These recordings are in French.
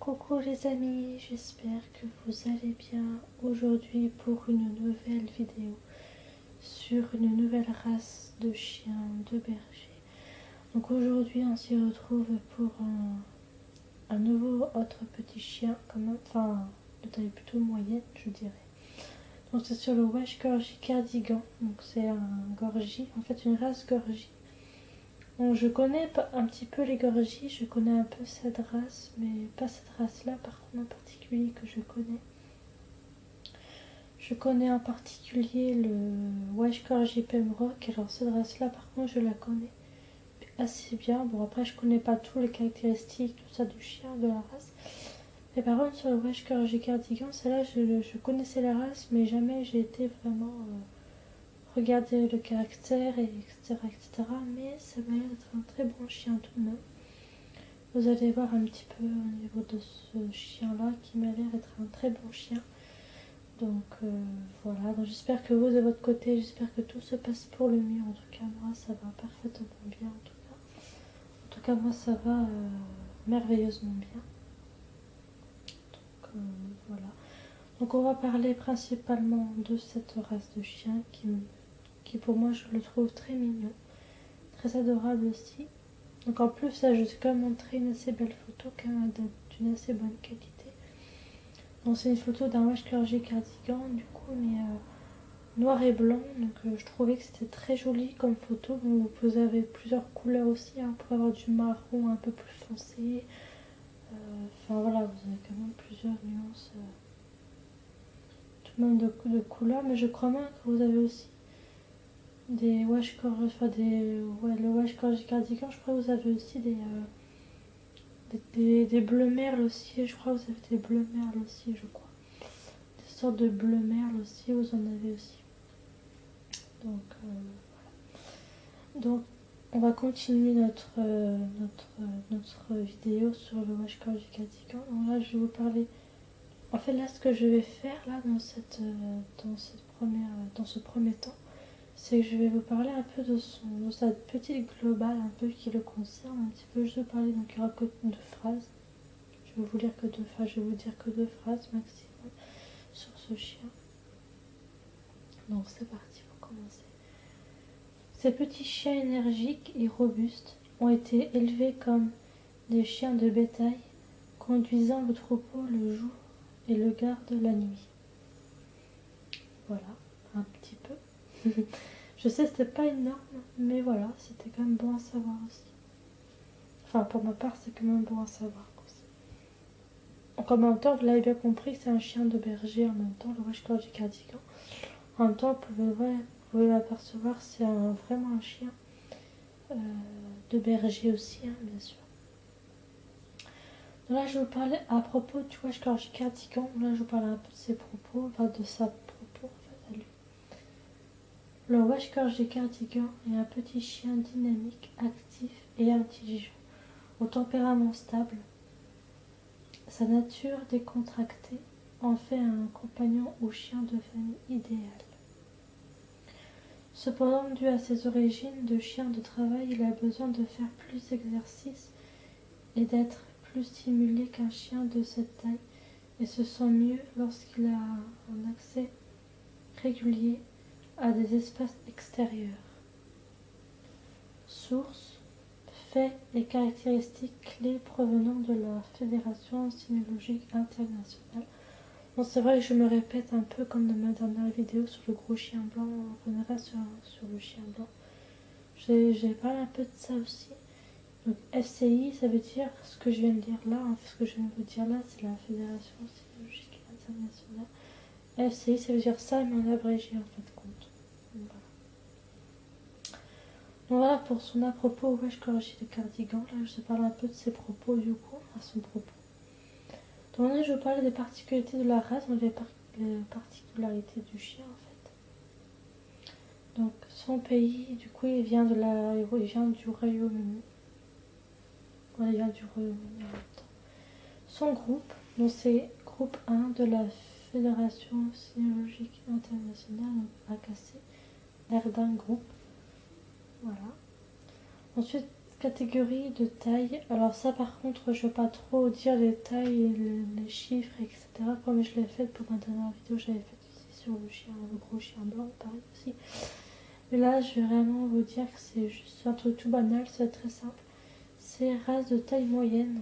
Coucou les amis, j'espère que vous allez bien aujourd'hui pour une nouvelle vidéo sur une nouvelle race de chiens de berger. Donc aujourd'hui on s'y retrouve pour un nouveau autre petit chien, enfin de taille plutôt moyenne je dirais. Donc c'est sur le Welsh Corgi Cardigan, donc c'est un Gorgi, en fait une race Gorgi. Bon, je connais un petit peu les Gorgis, je connais un peu cette race, mais pas cette race-là, par contre en particulier que je connais. Je connais en particulier le Welsh Corgi Pembroke, alors cette race-là, par contre, je la connais assez bien. Bon, après, je connais pas toutes les caractéristiques, tout ça du chien, de la race. Mais par contre, sur le Welsh Corgi Cardigan, celle-là, je connaissais la race, mais jamais j'ai été vraiment regarder le caractère, etc., etc. Mais ça m'a l'air d'être un très bon chien tout de même. Vous allez voir un petit peu au niveau de ce chien-là qui m'a l'air d'être un très bon chien. Donc voilà, donc j'espère que vous de votre côté, j'espère que tout se passe pour le mieux. En tout cas, moi ça va parfaitement bien. En tout cas moi ça va merveilleusement bien. Donc voilà. Donc on va parler principalement de cette race de chien qui pour moi je le trouve très mignon, très adorable aussi. Donc en plus là je suis quand même montré une assez belle photo, quand même d'une assez bonne qualité. Donc c'est une photo d'un Welsh Corgi Cardigan du coup, mais noir et blanc, donc je trouvais que c'était très joli comme photo. Donc, vous avez plusieurs couleurs aussi, hein, pour avoir du marron un peu plus foncé. Enfin voilà, vous avez quand même plusieurs nuances, tout de même de couleurs, mais je crois même que vous avez aussi des Welsh Corgi, enfin le Welsh Corgi Cardigan, je crois que vous avez aussi des bleus merles aussi, je crois que vous avez des bleus merles aussi, je crois. Des sortes de bleus merles aussi, vous en avez aussi. Donc Donc, on va continuer notre vidéo sur le Welsh Corgi Cardigan. Donc là, je vais vous parler. En fait, là, ce que je vais faire là dans ce premier temps, c'est que je vais vous parler un peu de sa petite globale, un peu qui le concerne un petit peu. Je vais vous parler, donc il n'y aura que deux phrases. Je vais vous lire que deux phrases. Je vais vous dire que deux phrases maximum sur ce chien. Donc c'est parti pour commencer. Ces petits chiens énergiques et robustes ont été élevés comme des chiens de bétail, conduisant le troupeau le jour et le garde la nuit. Voilà, un petit peu. Je sais, c'était pas énorme, mais voilà, c'était quand même bon à savoir aussi. Enfin, pour ma part, c'est quand même bon à savoir aussi. Donc en même temps, vous l'avez bien compris, c'est un chien de berger en même temps, le Welsh Corgi Cardigan. En même temps, vous pouvez l'apercevoir, c'est vraiment un chien de berger aussi, hein, bien sûr. Là, je vous parlais à propos du Welsh Corgi Cardigan. Là, je vous parlais un peu de ses propos, enfin de sa propos en fait, à lui. Le Welsh Corgi Cardigan est un petit chien dynamique, actif et intelligent, au tempérament stable. Sa nature décontractée en fait un compagnon ou chien de famille idéal. Cependant, dû à ses origines de chien de travail, il a besoin de faire plus d'exercice et d'être plus stimulé qu'un chien de cette taille et se sent mieux lorsqu'il a un accès régulier à des espaces extérieurs. Sources, faits et caractéristiques clés provenant de la Fédération cynologique internationale. Bon, c'est vrai que je me répète un peu comme dans ma dernière vidéo sur le gros chien blanc, on reviendra sur le chien blanc. J'ai parlé un peu de ça aussi. Donc FCI, ça veut dire ce que je viens de dire là, hein, ce que je viens de vous dire là, c'est la Fédération cynologique internationale. FCI, ça veut dire ça, mais en abrégé en fin de compte. Voilà. Donc voilà pour son à propos au Welsh Corgi de Cardigan. Là, je te parle un peu de ses propos du coup, à son propos. Donc là, je vais parler des particularités de la race, donc les particularités du chien en fait. Donc son pays, du coup, il vient du Royaume-Uni. Voilà, il vient du Royaume-Uni en même temps. Son groupe, donc c'est groupe 1 de la Fédération cynologique internationale, donc AKC, l'air d'un groupe. Voilà. Ensuite, catégorie de taille. Alors ça par contre je ne veux pas trop dire les tailles, les chiffres, etc. Comme je l'ai fait pour ma dernière vidéo, j'avais fait ici sur le chien, le gros chien blanc, pareil aussi. Mais là je vais vraiment vous dire que c'est juste un truc tout banal, c'est très simple. C'est race de taille moyenne.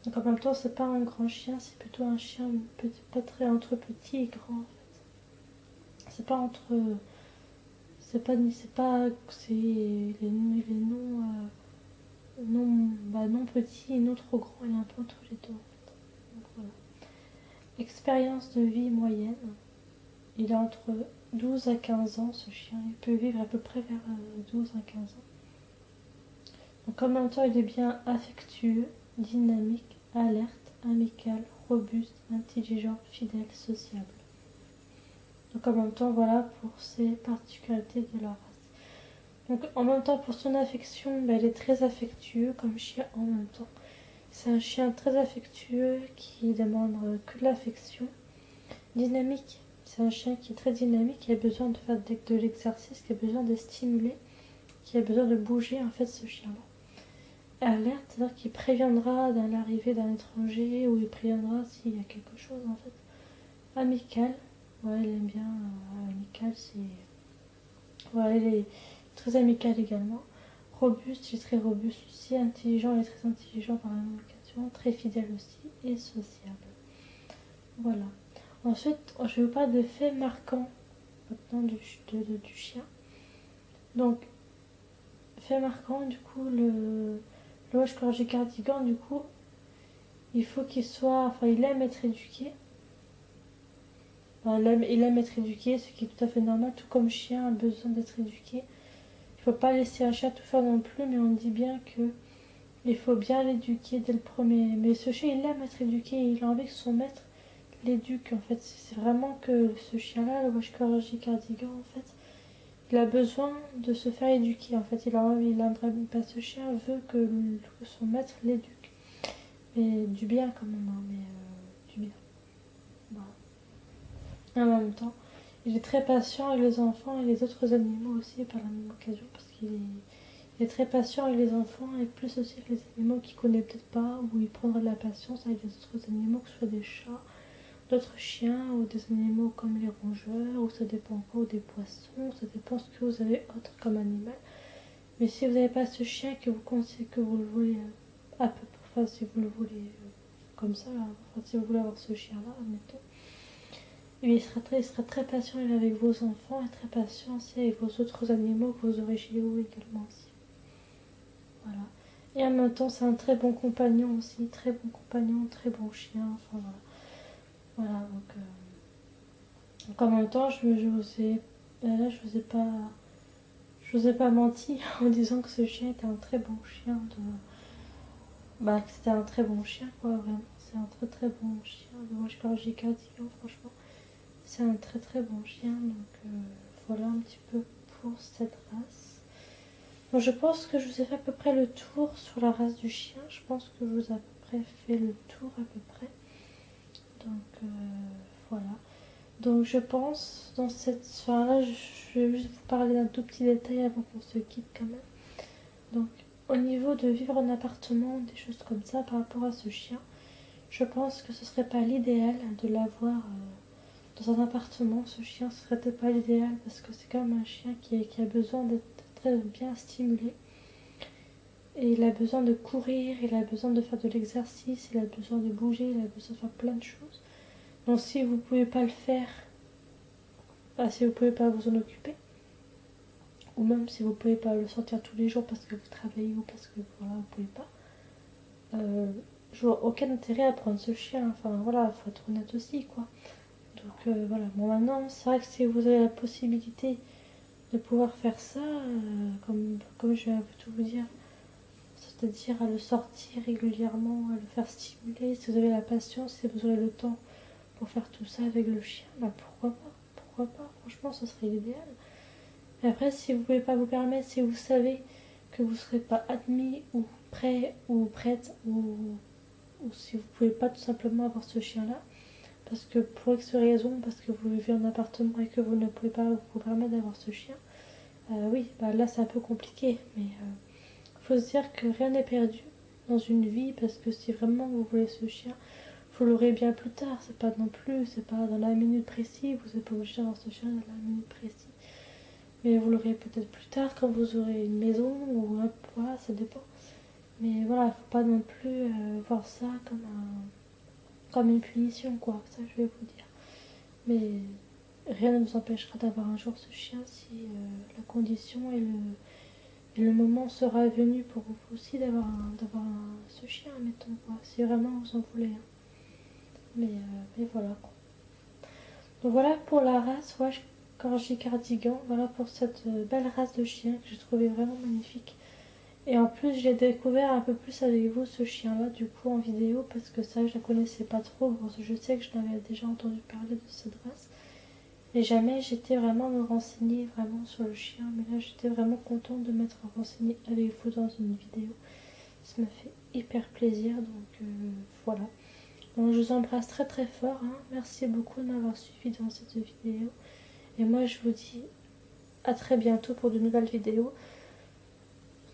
Donc en même temps c'est pas un grand chien, c'est plutôt un chien pas très entre petit et grand en fait. C'est pas entre... c'est les noms... non petit et non trop grand, il est un peu entre les deux en fait. Donc, voilà. Expérience de vie moyenne. Il a entre 12 à 15 ans ce chien. Il peut vivre à peu près vers 12 à 15 ans. Donc en même temps il est bien affectueux, dynamique, alerte, amical, robuste, intelligent, fidèle, sociable. Donc en même temps voilà pour ces particularités de la race. Donc en même temps pour son affection, il est très affectueux comme chien en même temps. C'est un chien très affectueux qui demande que de l'affection. Dynamique, c'est un chien qui est très dynamique, qui a besoin de faire de l'exercice, qui a besoin de stimuler, qui a besoin de bouger en fait ce chien-là. Alerte, c'est-à-dire qu'il préviendra dans l'arrivée d'un étranger ou il préviendra s'il y a quelque chose en fait. Amical, ouais, il aime bien. Amical, c'est. Ouais, il est très amical également. Robuste, il est très robuste aussi. Intelligent, il est très intelligent par la même occasion. Très fidèle aussi et sociable. Voilà. Ensuite, je vais vous parler de faits marquants maintenant du chien. Donc, fait marquant, du coup, le Welsh Corgi Cardigan, du coup, il faut qu'il soit. Enfin, il aime être éduqué. Enfin, il aime être éduqué, ce qui est tout à fait normal. Tout comme chien a besoin d'être éduqué. Il faut pas laisser un chien tout faire non plus, mais on dit bien que il faut bien l'éduquer dès le premier. Mais ce chien, il aime être éduqué. Il a envie que son maître l'éduque, en fait. C'est vraiment que ce chien-là, le Welsh Corgi Cardigan, en fait, il a besoin de se faire éduquer. En fait, il aimerait pas, ce chien veut que son maître l'éduque. Mais du bien quand même, hein, mais du bien. Voilà. En même temps, il est très patient avec les enfants et les autres animaux aussi par la même occasion parce il est très patient avec les enfants et plus aussi avec les animaux qu'il connaît peut-être pas ou il prendra de la patience avec les autres animaux, que ce soit des chats, d'autres chiens ou des animaux comme les rongeurs ou ça dépend encore, ou des poissons, ça dépend ce que vous avez autre comme animal. Mais si vous n'avez pas ce chien que vous conseillez, que vous le voulez à peu près, enfin si vous le voulez comme ça, là, enfin, si vous voulez avoir ce chien-là, admettons, et il sera très patient avec vos enfants et très patient aussi avec vos autres animaux que vous aurez chez vous également aussi. Voilà. Et en même temps, c'est un très bon compagnon aussi, très bon compagnon, très bon chien, enfin voilà. Voilà, donc en même temps, je vous ai pas menti en disant que ce chien était un très bon chien que c'était un très bon chien, quoi, vraiment. C'est un très très bon chien. Moi, je parle J.K. Dion, franchement. C'est un très très bon chien, donc voilà un petit peu pour cette race. Donc, je pense que je vous ai fait à peu près le tour sur la race du chien. Je pense que je vous ai à peu près fait le tour à peu près. Donc voilà. Donc je pense dans cette soirée, je vais juste vous parler d'un tout petit détail avant qu'on se quitte quand même. Donc au niveau de vivre en appartement, des choses comme ça par rapport à ce chien, je pense que ce serait pas l'idéal de l'avoir dans un appartement. Ce chien, ce serait peut-être pas l'idéal parce que c'est quand même un chien qui a besoin d'être très bien stimulé. Et il a besoin de courir, il a besoin de faire de l'exercice, il a besoin de bouger, il a besoin de faire plein de choses. Donc si vous ne pouvez pas le faire, si vous ne pouvez pas vous en occuper, ou même si vous ne pouvez pas le sortir tous les jours parce que vous travaillez ou parce que voilà, vous ne pouvez pas, je vois aucun intérêt à prendre ce chien. Enfin voilà, il faut être honnête aussi, quoi. Donc voilà, bon maintenant, c'est vrai que si vous avez la possibilité de pouvoir faire ça, comme je viens de tout vous dire, c'est-à-dire à le sortir régulièrement, à le faire stimuler, si vous avez la patience, si vous aurez le temps pour faire tout ça avec le chien, bah pourquoi pas, pourquoi pas, franchement ce serait l'idéal. Mais après, si vous ne pouvez pas vous permettre, si vous savez que vous ne serez pas admis ou prêt ou prête ou si vous ne pouvez pas tout simplement avoir ce chien-là, parce que pour X raison, parce que vous vivez en appartement et que vous ne pouvez pas vous permettre d'avoir ce chien, oui, bah là c'est un peu compliqué, mais faut se dire que rien n'est perdu dans une vie, parce que si vraiment vous voulez ce chien, vous l'aurez bien plus tard. C'est pas non plus, c'est pas dans la minute précise, vous n'êtes pas obligé d'avoir ce chien dans la minute précise. Mais vous l'aurez peut-être plus tard quand vous aurez une maison, ou voilà, ça dépend. Mais voilà, il faut pas non plus voir ça comme une punition, quoi, ça je vais vous dire. Mais rien ne nous empêchera d'avoir un jour ce chien si la condition et le moment sera venu pour vous aussi d'avoir ce chien, mettons, quoi, si vraiment vous en voulez. Hein. Mais voilà, quoi. Donc voilà pour la race, ouais, Corgi Cardigan, voilà pour cette belle race de chien que j'ai trouvé vraiment magnifique. Et en plus, j'ai découvert un peu plus avec vous ce chien-là, du coup, en vidéo, parce que ça, je la connaissais pas trop. Parce que je sais que je n'avais déjà entendu parler de cette race. Mais jamais j'étais vraiment me renseigner vraiment sur le chien. Mais là, j'étais vraiment contente de m'être renseignée avec vous dans une vidéo. Ça m'a fait hyper plaisir, donc voilà. Donc, je vous embrasse très très fort. Hein. Merci beaucoup de m'avoir suivi dans cette vidéo. Et moi, je vous dis à très bientôt pour de nouvelles vidéos.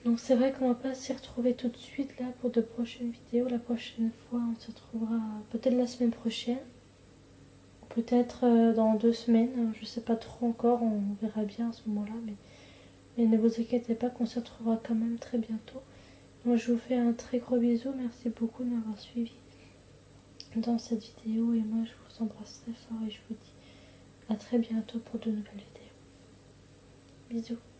Donc c'est vrai qu'on va pas s'y retrouver tout de suite là pour de prochaines vidéos. La prochaine fois on se retrouvera peut-être la semaine prochaine. Ou peut-être dans 2 semaines. Je sais pas trop encore, on verra bien à ce moment-là. Mais ne vous inquiétez pas qu'on se retrouvera quand même très bientôt. Donc je vous fais un très gros bisou. Merci beaucoup de m'avoir suivi dans cette vidéo. Et moi je vous embrasse très fort et je vous dis à très bientôt pour de nouvelles vidéos. Bisous.